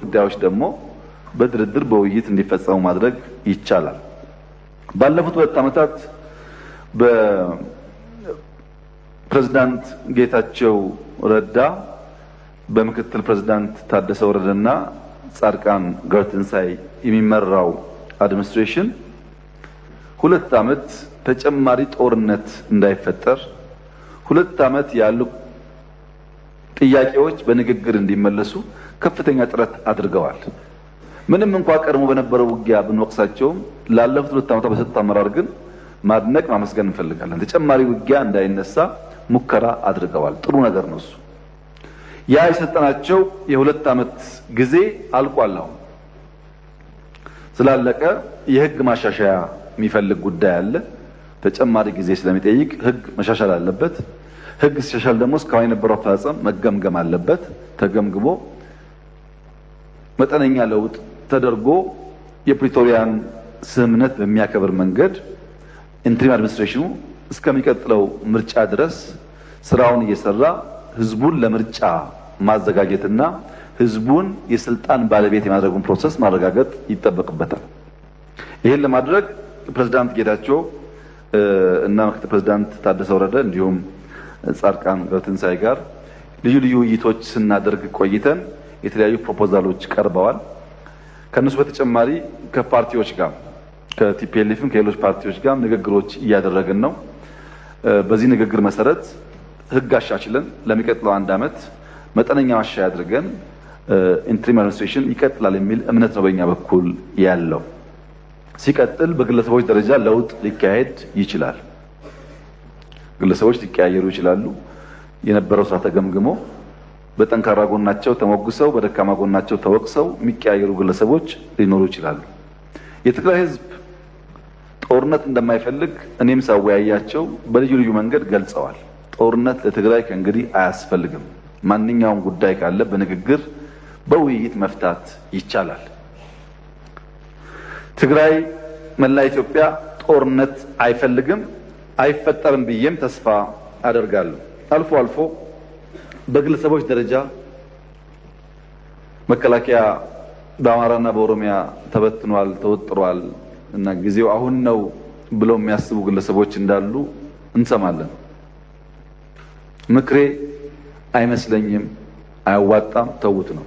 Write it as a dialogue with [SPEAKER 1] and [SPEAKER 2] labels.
[SPEAKER 1] ጉዳዮች ደግሞ በድርድር በውይይት እንዲፈጸሙ ማድረግ ይቻላል። ባለፉት 2 ዓመታት በፕሬዝዳንት ጌታቸው ረዳ በምክትል ፕሬዝዳንት ታደሰ ወረደና ጻድቃን ገብረትንሳኤ የሚመራው አድሚኒስትሬሽን 2 ዓመት ተጨማሪ ጦርነት እንዳይፈጠር 2 ዓመት ያሉ ጥያቄዎች በንግግር እንዲመለሱ ከፍተኛ ጥረት አድርገዋል። ምንም እንኳን ቀድሞ በነበረው ውጊያ ብንወቅሳቸውም ላለፉት 2 ዓመታት በሰጡት አመራር ግን ማድነቅ ማመስገን እንፈልጋለን። ተጨማሪ ውጊያ እንዳይነሳ ሙከራ አድርገዋል። ጥሩ ነገር ነው እሱ። ያ የሰጠናቸው የ2 ዓመት ጊዜ አልቋል። አሁን ስላለቀ የህግ ማሻሻያ የሚፈልግ ጉዳይ አለ። ተጨማሪ ጊዜ ስለሚጠይቅ ህግ መሻሻል አለበት። ህግ ሲሻሻል ደግሞ እስካሁን የነበረው አፈጻጸም መገምገም አለበት። ተገምግሞ መጠነኛ ለውጥ ተደርጎ የፕሪቶሪያን ስምምነት በሚያከብር መንገድ ኢንትሪም አድሚኒስትሬሽኑ እስከሚቀጥለው ምርጫ ድረስ ስራውን እየሰራ ህዝቡን ለምርጫ ማዘጋጀትና ህዝቡን የስልጣን ባለቤት የማድረጉን ፕሮሰስ ማረጋገጥ ይጠበቅበታል። ይሄን ለማድረግ ፕሬዝዳንት ጌታቸው እና ምክትል ፕሬዝዳንት ታደሰ ወረደ እንዲሁም ጻድቃን ገብረትንሳኤ ጋር ልዩ ልዩ ውይይቶች ስናደርግ ቆይተን የተለያዩ ፕሮፖዛሎች ቀርበዋል። ከነሱ በተጨማሪ ከፓርቲዎች ጋር ከቲፒኤልኤፍም ከሌሎች ፓርቲዎች ጋር ንግግሮች እያደረግን ነው። በዚህ ንግግር መሰረት ህግ አሻሽለን ለሚቀጥለው 1 ዓመት መጠነኛ ማሻሻያ አድርገን ኢንትሪም አድሚኒስትሬሽን ይቀጥላል የሚል እምነት ነው በእኛ በኩል ያለው። ሲቀጥል በግለሰቦች ደረጃ ለውጥ ሊካሄድ ይችላል። ግለሰቦች ሊቀያየሩ ይችላሉ። የነበረው ስራ ተገምግሞ በጠንካራ ጎናቸው ተሞግሰው በደካማ ጎናቸው ተወቅሰው የሚቀያየሩ ግለሰቦች ሊኖሩ ይችላሉ። የትግራይ ህዝብ ጦርነት እንደማይፈልግ እኔም ሳወያያቸው በልዩ ልዩ መንገድ ገልጸዋል። ጦርነት ለትግራይ ከእንግዲህ አያስፈልግም። ማንኛውም ጉዳይ ካለ በንግግር በውይይት መፍታት ይቻላል። ትግራይ መላ ኢትዮጵያ ጦርነት አይፈልግም፣ አይፈጠርም ብዬም ተስፋ አደርጋለሁ። አልፎ አልፎ በግለሰቦች ደረጃ መከላከያ በአማራና በኦሮሚያ ተበትኗል፣ ተወጥሯል እና ጊዜው አሁን ነው ብለው የሚያስቡ ግለሰቦች እንዳሉ እንሰማለን። ምክሬ አይመስለኝም፣ አያዋጣም፣ ተውት ነው።